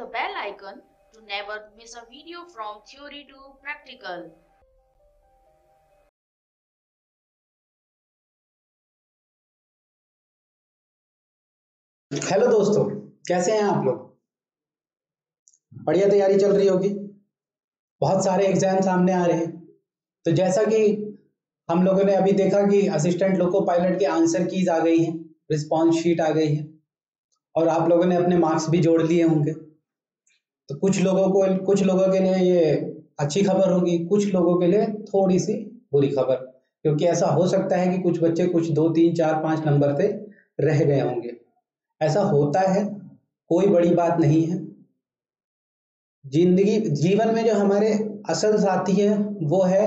the bell icon to never miss a video from theory to practical. Hello दोस्तों, कैसे हैं आप लोग? बढ़िया तैयारी चल रही होगी। बहुत सारे एग्जाम सामने आ रहे हैं। तो जैसा कि हम लोगों ने अभी देखा कि असिस्टेंट लोको पायलट के आंसर कीज आ गई हैं, रिस्पॉन्स शीट आ गई है और आप लोगों ने अपने मार्क्स भी जोड़ लिए होंगे। तो कुछ लोगों के लिए ये अच्छी खबर होगी, कुछ लोगों के लिए थोड़ी सी बुरी खबर, क्योंकि ऐसा हो सकता है कि कुछ बच्चे कुछ 2, 3, 4, 5 नंबर से रह गए होंगे। ऐसा होता है, कोई बड़ी बात नहीं है। जीवन में जो हमारे असल साथी है वो है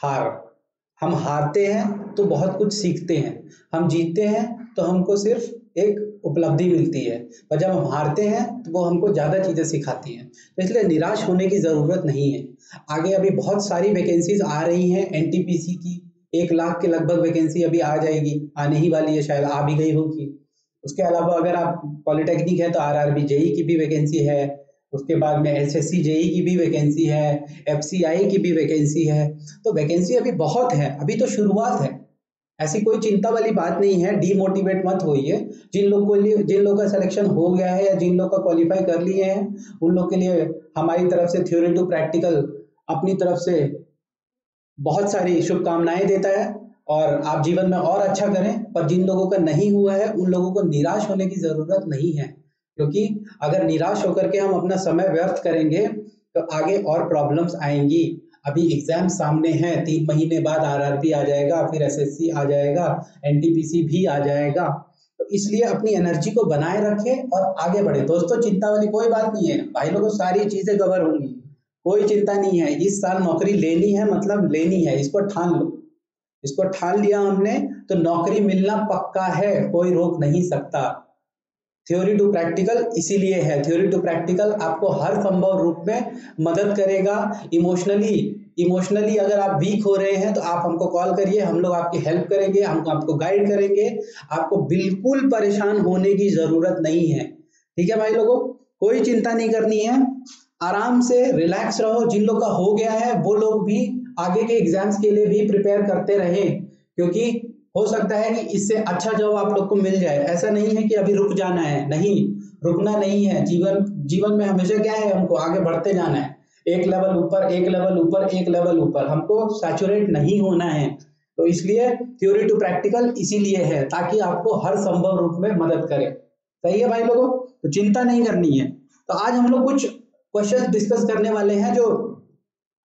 हार। हम हारते हैं तो बहुत कुछ सीखते हैं, हम जीतते हैं तो हमको सिर्फ एक उपलब्धि मिलती है, और जब हम हारते हैं तो वो हमको ज़्यादा चीज़ें सिखाती हैं। तो इसलिए निराश होने की ज़रूरत नहीं है। आगे अभी बहुत सारी वैकेंसीज आ रही हैं एनटीपीसी की। 1 लाख के लगभग वैकेंसी अभी आ जाएगी, आने ही वाली है, शायद आ भी गई होगी। उसके अलावा अगर आप पॉलिटेक्निक है तो आरआरबी जेई की भी वैकेंसी है। उसके बाद में एसएससी जेई की भी वैकेंसी है, एफसीआई की भी वैकेंसी है। तो वैकेंसी अभी बहुत है, अभी तो शुरुआत है। ऐसी कोई चिंता वाली बात नहीं है, डीमोटिवेट मत होइए। जिन लोग का सिलेक्शन हो गया है या जिन लोग का क्वालिफाई कर लिए हैं, उन लोग के लिए हमारी तरफ से थ्योरी टू प्रैक्टिकल अपनी तरफ से बहुत सारी शुभकामनाएं देता है और आप जीवन में और अच्छा करें। पर जिन लोगों का नहीं हुआ है उन लोगों को निराश होने की जरूरत नहीं है, क्योंकि अगर निराश होकर के हम अपना समय व्यर्थ करेंगे तो आगे और प्रॉब्लम्स आएंगी। अभी एग्जाम सामने है, 3 महीने बाद आरआरबी आ जाएगा, फिर एसएससी आ जाएगा, एनटीपीसी भी आ जाएगा। तो इसलिए अपनी एनर्जी को बनाए रखें और आगे बढ़े। दोस्तों, चिंता वाली कोई बात नहीं है, भाई लोगों सारी चीजें कवर होंगी, कोई चिंता नहीं है। इस साल नौकरी लेनी है, मतलब लेनी है, इसको ठान लो। इसको ठान लिया हमने तो नौकरी मिलना पक्का है, कोई रोक नहीं सकता। थ्योरी टू प्रैक्टिकल इसीलिए है। थ्योरी टू प्रैक्टिकल आपको हर संभव रूप में मदद करेगा। इमोशनली अगर आप वीक हो रहे हैं तो आप हमको कॉल करिए, हम लोग आपकी हेल्प करेंगे, हम आपको गाइड करेंगे। आपको बिल्कुल परेशान होने की जरूरत नहीं है। ठीक है भाई लोगों, कोई चिंता नहीं करनी है, आराम से रिलैक्स रहो। जिन लोग का हो गया है वो लोग भी आगे के एग्जाम्स के लिए भी प्रिपेयर करते रहें, क्योंकि हो सकता है कि इससे अच्छा जॉब आप लोग को मिल जाए। ऐसा नहीं है कि अभी रुक जाना है, नहीं, रुकना नहीं है। जीवन में हमेशा क्या है, हमको आगे बढ़ते जाना है, एक लेवल ऊपर, एक लेवल ऊपर, एक लेवल ऊपर। हमको सैचुरेट नहीं होना है। तो इसलिए थ्योरी टू प्रैक्टिकल इसीलिए है, ताकि आपको हर संभव रूप में मदद करे। सही है भाई लोगों, तो चिंता नहीं करनी है। तो आज हम लोग कुछ क्वेश्चन डिस्कस करने वाले हैं जो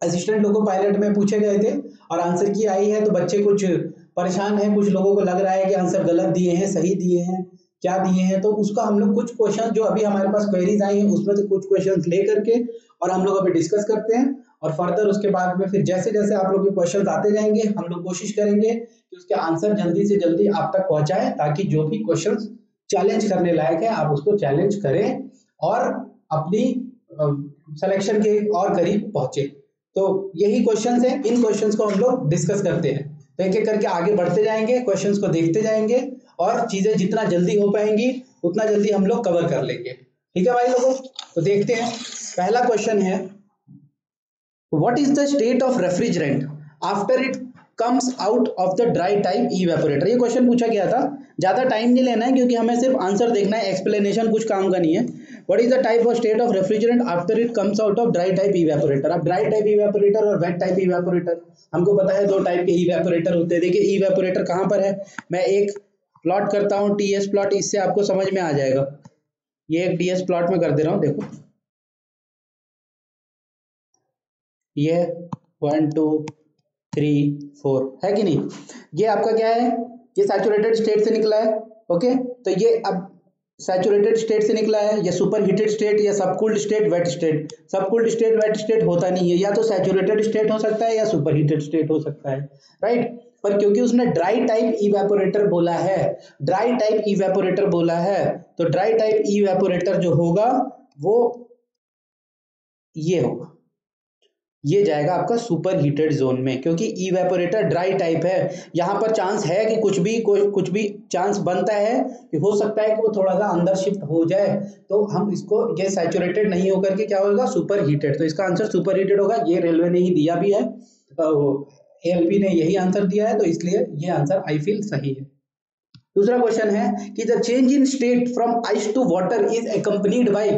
असिस्टेंट लोको पायलट में पूछे गए थे और आंसर की आई है। तो बच्चे कुछ परेशान हैं, कुछ लोगों को लग रहा है कि आंसर गलत दिए हैं, सही दिए हैं, क्या दिए हैं। तो उसका हम लोग कुछ क्वेश्चन जो अभी हमारे पास क्वेरीज आई हैं उसमें से कुछ क्वेश्चन ले करके और हम लोग अभी डिस्कस करते हैं। और फर्दर उसके बाद में फिर जैसे जैसे आप लोग के क्वेश्चन आते जाएंगे हम लोग कोशिश करेंगे कि उसके आंसर जल्दी से जल्दी आप तक पहुंचाए, ताकि जो भी क्वेश्चन चैलेंज करने लायक है आप उसको चैलेंज करें और अपनी सिलेक्शन के और करीब पहुंचे। तो यही क्वेश्चंस हैं, इन क्वेश्चंस को हम लोग डिस्कस करते हैं। तो एक एक करके आगे बढ़ते जाएंगे, क्वेश्चंस को देखते जाएंगे और चीजें जितना जल्दी हो पाएंगी उतना जल्दी हम लोग कवर कर लेंगे। ठीक है भाई लोगों, तो देखते हैं। पहला क्वेश्चन है, what is the state of refrigerant after it comes out of the dry type evaporator. ये क्वेश्चन पूछा गया था। ज्यादा टाइम नहीं लेना है, क्योंकि हमें सिर्फ आंसर देखना है, एक्सप्लेनेशन कुछ काम का नहीं है। What is the type of state of refrigerant after it comes out of dry type evaporator. अब ड्राई टाइप इवेपोरेटर और वेट टाइप इवेपोरेटर हमको पता है, 2 टाइप के इवेपोरेटर होते हैं। देखिए इवेपोरेटर कहाँ पर है, मैं एक प्लॉट करता हूँ, टीएस प्लॉट, इससे आपको समझ में आ जाएगा। ये एक टीएस प्लॉट में कर दे रहा हूँ, देखो ये 1 2 3 4 है कि नहीं। ये आपका क्या है, ये सैचुरेटेड स्टेट से निकला है। ओके, तो ये अब सैचुरेटेड स्टेट से निकला है, या सुपर हीटेड स्टेट, या subcooled state, wet state. Subcooled state, wet state होता नहीं है, या तो सैचुरेटेड स्टेट हो सकता है या सुपर हीटेड स्टेट हो सकता है, राइट। पर क्योंकि उसने ड्राई टाइप इवेपोरेटर बोला है, ड्राई टाइप इवेपोरेटर बोला है, तो ड्राई टाइप इवेपोरेटर जो होगा वो ये होगा, ये जाएगा आपका सुपर हीटेड जोन में, क्योंकि इवेपोरेटर ड्राई टाइप है। यहां पर चांस है कि कुछ भी चांस बनता है कि हो सकता है कि वो थोड़ा सा अंदर शिफ्ट हो जाए, तो हम इसको, ये सैचुरेटेड नहीं होकर के क्या होगा, सुपर हीटेड, तो इसका आंसर सुपर हीटेड होगा। ये रेलवे ने ही दिया भी है, एएलपी ने यही आंसर दिया है, तो इसलिए ये आंसर आई फील सही है। दूसरा क्वेश्चन है कि the change in state from ice to water is accompanied by,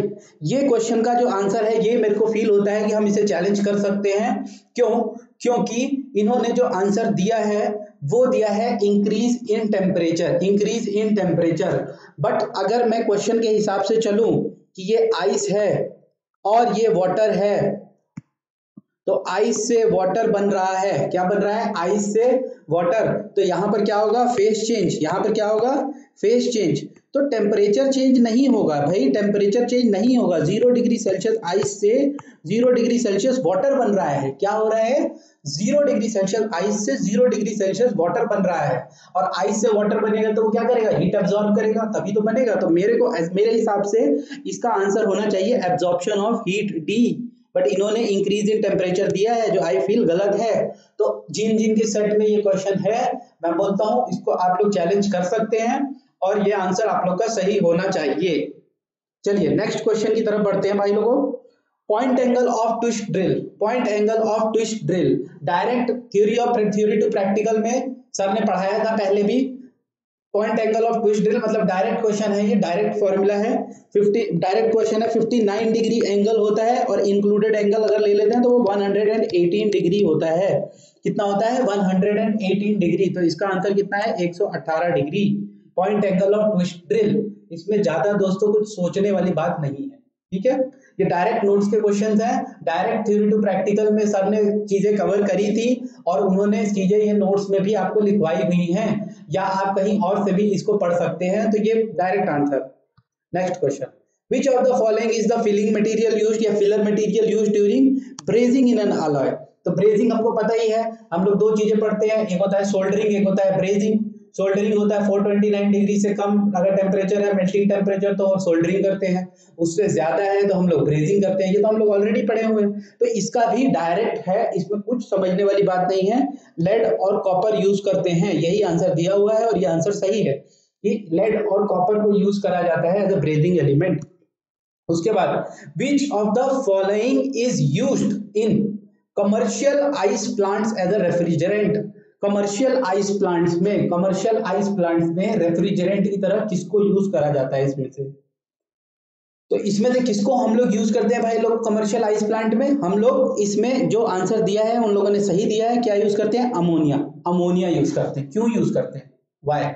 ये क्वेश्चन का जो आंसर है ये मेरे को फील होता है कि हम इसे चैलेंज कर सकते हैं। क्यों? क्योंकि इन्होंने जो आंसर दिया है वो दिया है increase in temperature, increase in temperature. But अगर मैं क्वेश्चन के हिसाब से चलूं कि ये आइस है और ये वाटर है, तो आइस से वाटर बन रहा है, क्या बन रहा है, आइस से वाटर, तो यहां पर क्या होगा, फेस चेंज, यहां पर क्या होगा, फेस चेंज। तो टेम्परेचर चेंज नहीं होगा भाई, टेम्परेचर चेंज नहीं होगा। 0 डिग्री सेल्सियस आइस से 0 डिग्री सेल्सियस वाटर बन रहा है, क्या हो रहा है, 0 डिग्री सेल्सियस आइस से 0 डिग्री सेल्सियस वाटर बन रहा है। और आइस से वाटर बनेगा तो वो क्या करेगा, हीट एब्जॉर्ब करेगा, तभी तो बनेगा। तो मेरे हिसाब से इसका आंसर होना चाहिए absorption of heat, D. But इन्होंने इंक्रीज इन टेम्परेचर दिया है जो आई फील गलत है। तो जिन जिन के सेट में ये क्वेश्चन है, मैं बोलता हूं इसको आप लोग चैलेंज कर सकते हैं और ये आंसर आप लोग का सही होना चाहिए। चलिए नेक्स्ट क्वेश्चन की तरफ बढ़ते हैं भाई लोगों। Point angle of twist drill, point angle of twist drill direct theory to practical में सर ने पढ़ाया था पहले भी। Point angle of twist drill मतलब डायरेक्ट क्वेश्चन है, ये डायरेक्ट फॉर्मूला है, 50 डायरेक्ट क्वेश्चन है, 59 डिग्री एंगल होता है और इंक्लूडेड एंगल अगर ले लेते हैं तो वो 118 डिग्री होता है। कितना होता है, 118 डिग्री। तो इसका आंसर कितना है, 118 degree. Point angle of twist drill, इसमें ज्यादा दोस्तों कुछ सोचने वाली बात नहीं है, ठीक है। ये डायरेक्ट नोट्स के क्वेश्चंस हैं, डायरेक्ट थ्योरी टू प्रैक्टिकल में सर ने चीजें कवर करी थी और उन्होंने चीजें ये नोट्स में भी आपको लिखवाई हुई हैं, या आप कहीं और से भी इसको पढ़ सकते हैं। तो ये direct answer. Next question, which of the following is the filling material used या filler material used during brazing in an alloy. तो ब्रेजिंग हमको पता ही है, हम लोग दो चीजें पढ़ते हैं, एक होता है सोल्डरिंग, एक होता है ब्रेजिंग। सोल्डरिंग होता है 429 डिग्री से कम अगर टेम्परेचर है, मेल्टिंग टेम्परेचर, तो सोल्डरिंग करते हैं, उससे ज्यादा है तो हम लोग ब्रेजिंग करते हैं। ये तो हम लोग ऑलरेडी पढ़े हुए हैं। तो इसका भी डायरेक्ट है, इसमें कुछ समझने वाली बात नहीं है। लेड और कॉपर यूज करते हैं, यही आंसर दिया हुआ है और ये आंसर सही है कि लेड और कॉपर को यूज करा जाता है एज अ ब्रेजिंग एलिमेंट। उसके बाद, which of the following is used in commercial ice plants as a refrigerant. Commercial ice plants में रेफ्रिजरेंट की तरह किसको यूज करा जाता है इसमें से, तो इसमें से किसको हम लोग यूज करते हैं भाई लोग कमर्शियल आइस प्लांट में। हम लोग इसमें जो आंसर दिया है उन लोगों ने सही दिया है, क्या यूज करते हैं, अमोनिया। अमोनिया यूज करते हैं। क्यों यूज करते हैं, वाई,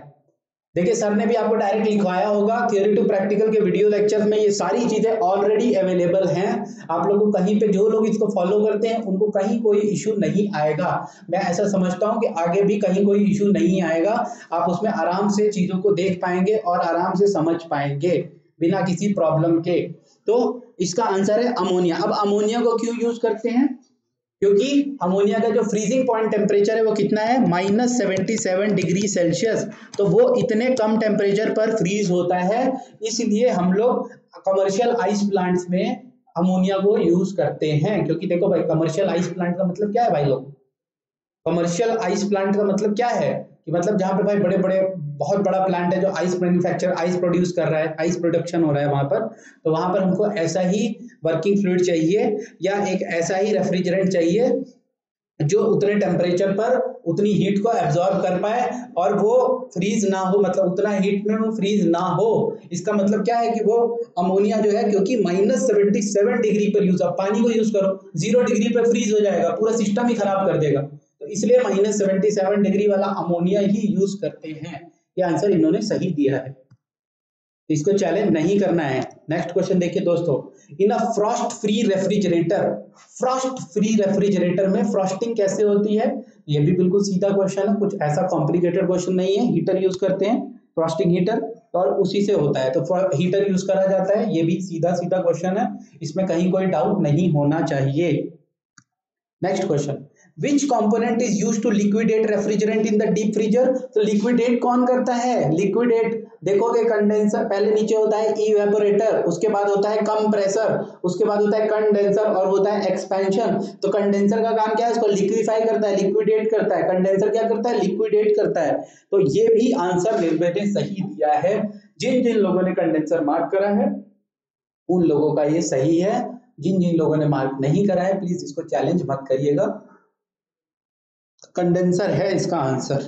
देखिए सर ने भी आपको डायरेक्ट लिखवाया होगा थ्योरी टू प्रैक्टिकल के वीडियो लेक्चर्स में, ये सारी चीजें ऑलरेडी अवेलेबल हैं। आप लोगों को कहीं पे, जो लोग इसको फॉलो करते हैं उनको कहीं कोई इश्यू नहीं आएगा। मैं ऐसा समझता हूं कि आगे भी कहीं कोई इश्यू नहीं आएगा, आप उसमें आराम से चीजों को देख पाएंगे और आराम से समझ पाएंगे बिना किसी प्रॉब्लम के। तो इसका आंसर है अमोनिया। अब अमोनिया को क्यों यूज करते हैं, क्योंकि अमोनिया का जो फ्रीजिंग पॉइंट टेम्परेचर है वो कितना है, -77 डिग्री सेल्सियस। तो वो इतने कम टेम्परेचर पर फ्रीज होता है, इसलिए हम लोग कमर्शियल आइस प्लांट्स में अमोनिया को यूज करते हैं। क्योंकि देखो भाई, कमर्शियल आइस प्लांट का मतलब क्या है भाई लोग, कमर्शियल आइस प्लांट का मतलब क्या है कि मतलब जहां पे भाई बड़े बड़े, बहुत बड़ा प्लांट है जो आइस मैन्युफैक्चर, आइस प्रोड्यूस कर रहा है, आइस प्रोडक्शन हो रहा है वहां पर, तो वहां पर हमको ऐसा ही वर्किंग फ्लूइड चाहिए या एक ऐसा ही रेफ्रिजरेंट चाहिए जो उतने टेम्परेचर पर उतनी हीट को एब्जॉर्ब कर पाए और वो फ्रीज ना हो, मतलब उतना हीट में वो फ्रीज ना हो। इसका मतलब क्या है कि वो अमोनिया जो है, क्योंकि -77 डिग्री पर यूज, आप पानी को यूज करो 0 डिग्री पर फ्रीज हो जाएगा, पूरा सिस्टम ही खराब कर देगा। तो इसलिए -77 डिग्री वाला अमोनिया ही यूज करते हैं। ये आंसर इन्होंने सही दिया है, इसको चैलेंज नहीं करना है। नेक्स्ट क्वेश्चन देखिए दोस्तों, in a frost free refrigerator, frost free refrigerator में फ्रॉस्टिंग कैसे होती है, ये भी बिल्कुल सीधा क्वेश्चन है, कुछ ऐसा कॉम्प्लिकेटेड क्वेश्चन नहीं है। हीटर यूज करते हैं, फ्रॉस्टिंग हीटर, और उसी से होता है, तो हीटर यूज करा जाता है। ये भी सीधा सीधा क्वेश्चन है, इसमें कहीं कोई डाउट नहीं होना चाहिए। Next question, which component is used to liquidate refrigerant in the deep freezer? तो लिक्विडेट कौन करता है? लिक्विडेट देखोगे कंडेंसर, पहले नीचे होता है इवेपोरेटर, उसके बाद होता है कंप्रेसर, उसके बाद होता है कंडेंसर और होता है एक्सपेंशन। तो कंडेंसर का काम क्या है? उसको लिक्विफाई करता है, लिक्विडेट करता है। कंडेंसर क्या करता है? लिक्विडेट करता है। तो ये भी आंसर निर्भय ने सही दिया है। जिन जिन लोगों ने कंडेंसर मार्क करा है उन लोगों का ये सही है। जिन जिन लोगों ने मार्क नहीं करा है प्लीज इसको चैलेंज मत करिएगा। कंडेंसर है इसका answer.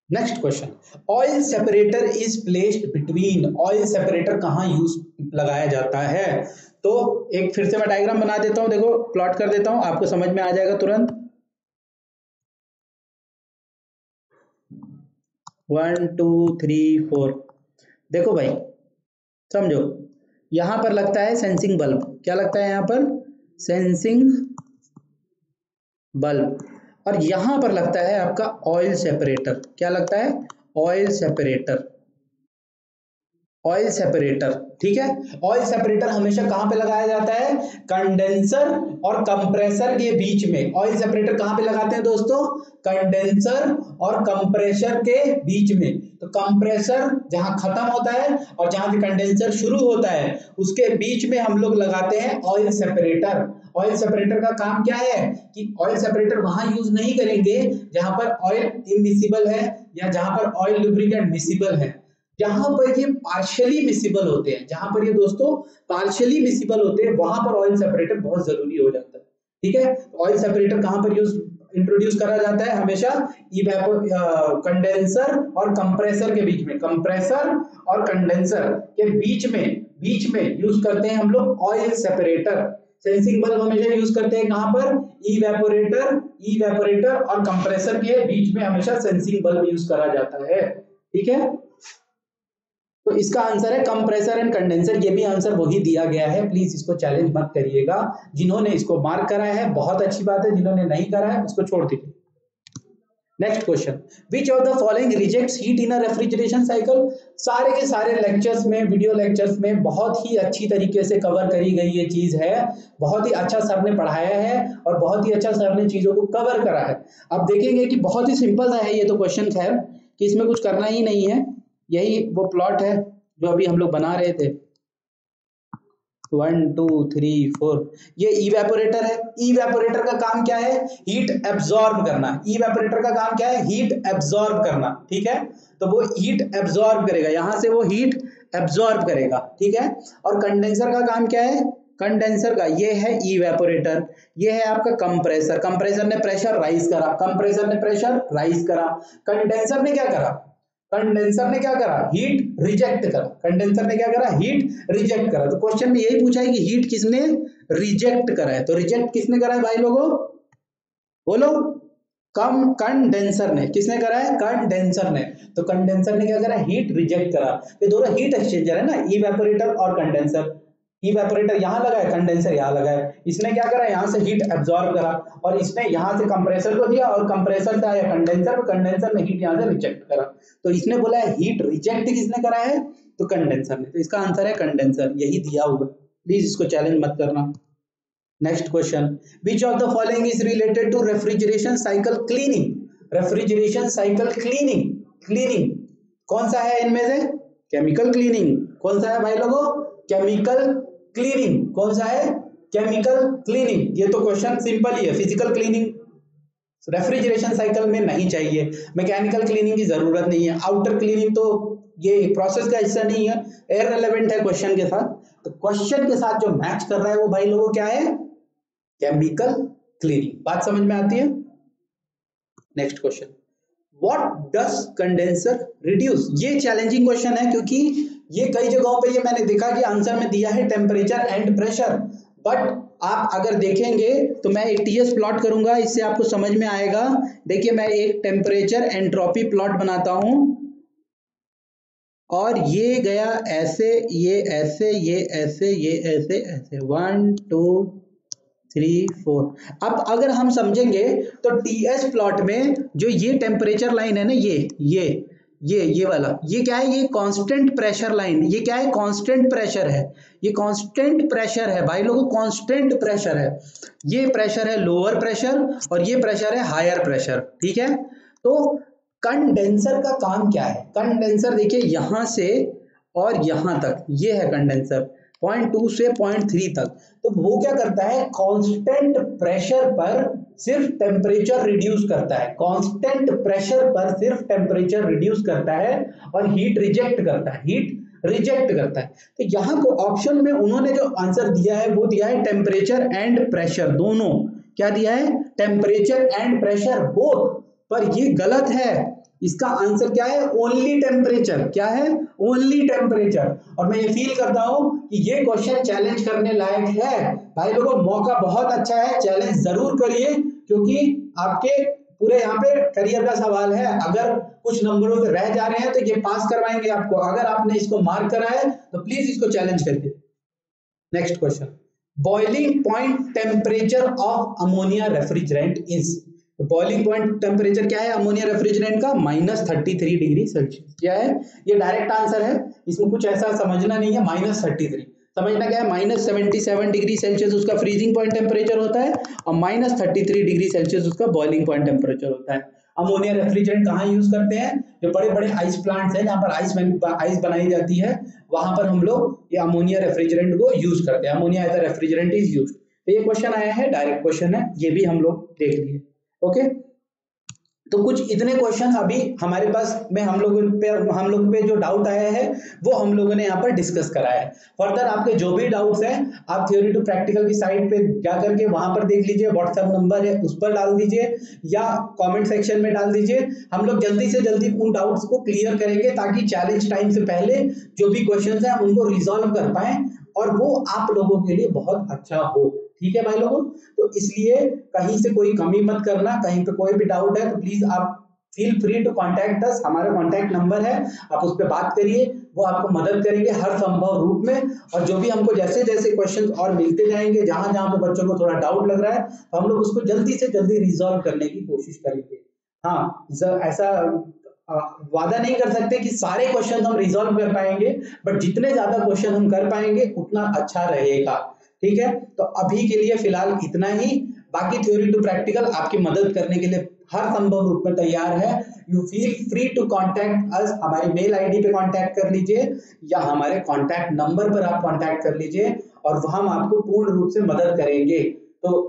Next question, oil separator is placed between. Oil separator कहां यूज लगाया जाता है? तो एक फिर से मैं डायग्राम बना देता हूं, देखो प्लॉट कर देता हूं, आपको समझ में आ जाएगा तुरंत। 1 2 3 4 देखो भाई समझो, यहां पर लगता है सेंसिंग बल्ब। क्या लगता है यहां पर? Sensing bulb. और यहां पर लगता है आपका ऑयल सेपरेटर। क्या लगता है? Oil separator. ऑयल सेपरेटर, ठीक है। ऑयल सेपरेटर हमेशा कहां पे लगाया जाता है? कंडेंसर और कंप्रेसर के बीच में। ऑयल सेपरेटर कहां पे लगाते हैं दोस्तों? कंडेंसर और कंप्रेसर के बीच में। तो कंप्रेसर जहां खत्म होता है और जहां से कंडेंसर शुरू होता है उसके बीच में हम लोग लगाते हैं ऑयल सेपरेटर। ऑयल सेपरेटर का काम क्या है कि ऑयल सेपरेटर वहां यूज नहीं करेंगे जहां पर ऑयल इमिसिबल है या जहां पर ऑयल लुब्रिकेंट मिसिबल है। जहां पर ये पार्शियली मिसिबल होते हैं, जहां पर ये दोस्तों पार्शियली मिसिबल होते हैं, वहां पर ऑयल सेपरेटर बहुत जरूरी हो जाता है। ठीक है, ऑयल सेपरेटर कहां पर इंट्रोड्यूस करा जाता है? हमेशा कंडेंसर और कंप्रेसर के बीच में। कंप्रेसर और कंडेंसर के बीच में यूज करते हैं हम लोग ऑयल सेपरेटर। सेंसिंग बल्ब हमेशा यूज करते हैं कहां पर? इवेपोरेटर और कंप्रेसर के बीच में हमेशा सेंसिंग बल्ब यूज करा जाता है। ठीक है, तो इसका आंसर है कंप्रेसर एंड कंडेंसर। ये भी आंसर वही दिया गया है, प्लीज इसको चैलेंज मत करिएगा। जिन्होंने इसको मार्क करा है बहुत अच्छी बात है, जिन्होंने नहीं करा है उसको छोड़ दीजिए। Next question, which of the following rejects heat in a refrigeration cycle? सारे के सारे लेक्चर्स में, वीडियो लेक्चर्स में बहुत ही अच्छी तरीके से कवर करी गई ये चीज है। बहुत ही अच्छा सर ने पढ़ाया है और बहुत ही अच्छा सर ने चीजों को कवर करा है। अब देखेंगे कि बहुत ही सिंपल सा है ये तो क्वेश्चन, खैर कि इसमें कुछ करना ही नहीं है। यही वो प्लॉट है जो अभी हम लोग बना रहे थे। 1 2 3 4 ये इवेपोरेटर है। इवेपोरेटर का काम क्या है? हीट एब्जॉर्ब करना। इवेपोरेटर का काम क्या है? हीट एब्जॉर्ब करना। ठीक है, तो वो हीट एब्जॉर्ब करेगा, यहां से वो हीट एब्जॉर्ब करेगा। ठीक है, और कंडेंसर का काम क्या है? कंडेंसर का ये है इवेपोरेटर, ये है आपका कंप्रेसर। कंप्रेसर ने प्रेशर राइज करा, कंप्रेसर ने प्रेशर राइज करा। कंडेंसर ने क्या करा? कंडेंसर ने क्या करा? हीट रिजेक्ट करा। कंडेंसर ने क्या करा? हीट रिजेक्ट करा। तो क्वेश्चन में यही पूछा है कि हीट किसने रिजेक्ट करा है? तो रिजेक्ट किसने करा है भाई लोगों? बोलो। कंडेंसर ने। किसने करा है? कंडेंसर ने। तो कंडेंसर ने क्या करा? हीट रिजेक्ट करा। ये दोनों हीट एक्सचेंजर है ना, इवेपोरेटर और कंडेंसर। इवेपोरेटर यहां लगा है, कंडेंसर यहां लगा है। इसने क्या करा? यहां से हीट एब्जॉर्ब करा और इसने यहां से कंप्रेसर को दिया और कंप्रेसर से आया कंडेंसर, कंडेंसर ने हीट यहां से रिजेक्ट करा। तो इसने बोला है हीट रिजेक्ट किसने करा है? तो कंडेंसर ने। तो इसका आंसर है कंडेंसर, यही दिया हुआ। प्लीज इसको चैलेंज मत करना। Next question, which of the following is related to refrigeration cycle cleaning? Refrigeration cycle cleaning, cleaning कौन सा है इनमें से? Chemical cleaning. कौन सा है भाई लोगों? Chemical cleaning. कौन सा है? Chemical cleaning. ये तो क्वेश्चन सिंपल ही है। फिजिकल क्लीनिंग रेफ्रिजरेशन साइकिल में नहीं चाहिए, मैकेनिकल क्लीनिंग की जरूरत नहीं है, आउटर क्लीनिंग तो ये प्रोसेस का हिस्सा नहीं है, इररिलेवेंट है क्वेश्चन के साथ। तो क्वेश्चन के साथ जो मैच कर रहा है वो भाई लोगों क्या है? Chemical cleaning. बात समझ में आती है? Next question, what does condenser reduce? ये चैलेंजिंग क्वेश्चन है क्योंकि ये कई जगहों पे ये मैंने देखा कि आंसर में दिया है टेम्परेचर एंड प्रेशर, बट आप अगर देखेंगे तो मैं एक टीएस प्लॉट करूंगा, इससे आपको समझ में आएगा। देखिए मैं एक टेम्परेचर एंट्रोपी प्लॉट बनाता हूं और ये गया ऐसे, ये ऐसे, ये ऐसे, ये ऐसे, ऐसे 1 2 3 4। अब अगर हम समझेंगे तो टीएस प्लॉट में जो ये टेम्परेचर लाइन है ना, ये ये वाला, ये क्या है, ये कांस्टेंट प्रेशर लाइन, ये क्या है, कांस्टेंट प्रेशर है, ये कांस्टेंट प्रेशर है भाई लोगों, कांस्टेंट प्रेशर है। ये प्रेशर है लोअर प्रेशर और ये प्रेशर है हायर प्रेशर, ठीक है। तो कंडेंसर का काम क्या है, कंडेंसर देखिए यहां से और यहां तक, ये है कंडेंसर 0.2 से 0.3 तक। तो वो क्या करता है, कांस्टेंट प्रेशर पर सिर्फ टेम्परेचर रिड्यूस करता है, कांस्टेंट प्रेशर पर सिर्फ टेम्परेचर रिड्यूस करता है और हीट रिजेक्ट करता है, हीट रिजेक्ट करता है। तो यहाँ को ऑप्शन में उन्होंने जो आंसर दिया है वो दिया है टेम्परेचर एंड प्रेशर, दोनों क्या दिया है, टेम्परेचर एंड प्रेशर बोथ, पर ये गलत है। इसका आंसर क्या है, ओनली टेम्परेचर, क्या है, ओनली टेम्परेचर। और मैं ये फील करता हूं कि ये क्वेश्चन चैलेंज करने लायक है भाई लोगों, मौका बहुत अच्छा है, चैलेंज जरूर करिए, क्योंकि आपके पूरे यहाँ पे करियर का सवाल है। अगर कुछ नंबरों से रह जा रहे हैं तो ये पास करवाएंगे आपको, अगर आपने इसको मार्क करा है तो प्लीज इसको चैलेंज करिए। Next question, boiling point temperature of ammonia refrigerant is, boiling point temperature क्या है अमोनिया रेफ्रिजरेंट का, -33 डिग्री सेल्सियस। क्या है, ये डायरेक्ट आंसर है, इसमें कुछ ऐसा समझना नहीं है। -33 समझना क्या है, -77 डिग्री सेल्सियस उसका फ्रीजिंग पॉइंट टेम्परेचर होता है और -33 डिग्री सेल्सियस उसका बॉइलिंग पॉइंट टेम्परेचर होता है। अमोनिया रेफ्रिजरेंट कहाँ यूज करते हैं, जो बड़े बड़े आइस प्लांट्स हैं जहाँ पर आइस बनाई जाती है, वहां पर हम लोग ये अमोनिया रेफ्रिजरेंट को यूज करते हैं। Ammonia as a refrigerant is used. तो ये क्वेश्चन आया है, डायरेक्ट क्वेश्चन है, ये भी हम लोग देख लिए। ओके, तो कुछ इतने क्वेश्चन अभी हमारे पास में हम लोग पे जो डाउट आया है वो हम लोगों ने यहाँ पर डिस्कस करा है। फर्दर आपके जो भी डाउट्स हैं आप थ्योरी टू प्रैक्टिकल की साइट पे जाकर के वहां पर देख लीजिए, व्हाट्सएप नंबर है उस पर डाल दीजिए या कमेंट सेक्शन में डाल दीजिए। हम लोग जल्दी से जल्दी उन डाउट्स को क्लियर करेंगे ताकि चैलेंज टाइम से पहले जो भी क्वेश्चन है हम उनको रिजॉल्व कर पाए और वो आप लोगों के लिए बहुत अच्छा हो। ठीक है भाई लोगों, तो इसलिए कहीं से कोई कमी मत करना, कहीं पे कोई भी डाउट है तो प्लीज आप feel free to contact us, हमारा कांटेक्ट नंबर है, आप उस पर बात करिए, वो आपको मदद करेंगे हर संभव रूप में। और जो भी हमको जैसे जैसे क्वेश्चंस और मिलते जाएंगे, जहां जहां पे बच्चों को थोड़ा डाउट लग रहा है तो हम लोग उसको जल्दी से जल्दी रिजॉल्व करने की कोशिश करेंगे। हाँ, ऐसा वादा नहीं कर सकते कि सारे क्वेश्चन हम रिजॉल्व कर पाएंगे, बट जितने ज्यादा क्वेश्चन हम कर पाएंगे उतना अच्छा रहेगा। ठीक है, तो अभी के लिए फिलहाल इतना ही, बाकी थ्योरी टू प्रैक्टिकल आपकी मदद करने के लिए हर संभव रूप में तैयार है। You feel free to contact us, हमारी मेल आईडी पे कांटेक्ट कर लीजिए या हमारे कांटेक्ट नंबर पर आप कांटेक्ट कर लीजिए और हम आपको पूर्ण रूप से मदद करेंगे। तो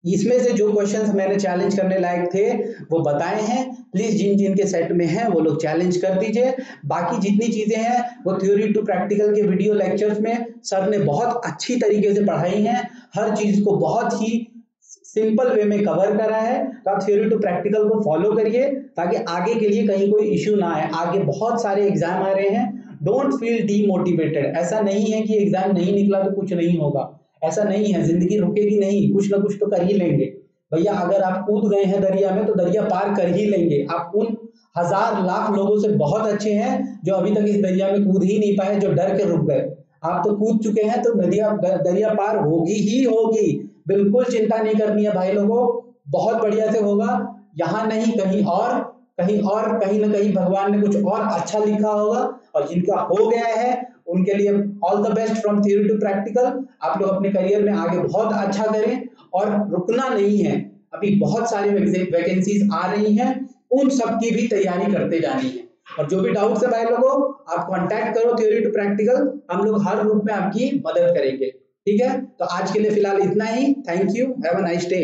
इसमें से जो क्वेश्चंस मैंने चैलेंज करने लायक थे वो बताए हैं, प्लीज जिन जिन के सेट में हैं वो लोग चैलेंज कर दीजिए। बाकी जितनी चीजें हैं वो थ्योरी टू प्रैक्टिकल के वीडियो लेक्चर्स में सर ने बहुत अच्छी तरीके से पढ़ाई हैं, हर चीज को बहुत ही सिंपल वे में कवर करा है। तो आप थ्योरी टू प्रैक्टिकल को फॉलो करिए ताकि आगे के लिए कहीं कोई इश्यू ना आए। आगे बहुत सारे एग्जाम आ रहे हैं, डोंट फील डीमोटिवेटेड। ऐसा नहीं है कि एग्जाम नहीं निकला तो कुछ नहीं होगा, ऐसा नहीं है, जिंदगी रुकेगी नहीं, कुछ ना कुछ तो कर ही लेंगे भैया। अगर आप कूद गए हैं दरिया में तो दरिया पार कर ही लेंगे। आप उन हजार लाख लोगों से बहुत अच्छे हैं जो अभी तक इस दरिया में कूद ही नहीं पाए, जो डर के रुक गए। आप तो कूद चुके हैं तो दरिया पार होगी ही होगी, बिल्कुल चिंता नहीं करनी है भाई लोगों, बहुत बढ़िया से होगा। यहाँ नहीं कहीं और, कहीं ना कहीं भगवान ने कुछ और अच्छा लिखा होगा और जिनका हो गया है उनके लिए all the best from theory to practical. आप लोग अपने करियर में आगे बहुत अच्छा करें और रुकना नहीं है, अभी बहुत सारी वैकेंसीज आ रही हैं, उन सब की भी तैयारी करते जानी है। और जो भी डाउट्स है भाई लोगों आप कांटेक्ट करो थ्योरी टू प्रैक्टिकल, हम लोग हर रूप में आपकी मदद करेंगे। ठीक है, तो आज के लिए फिलहाल इतना ही। Thank you, have a nice day.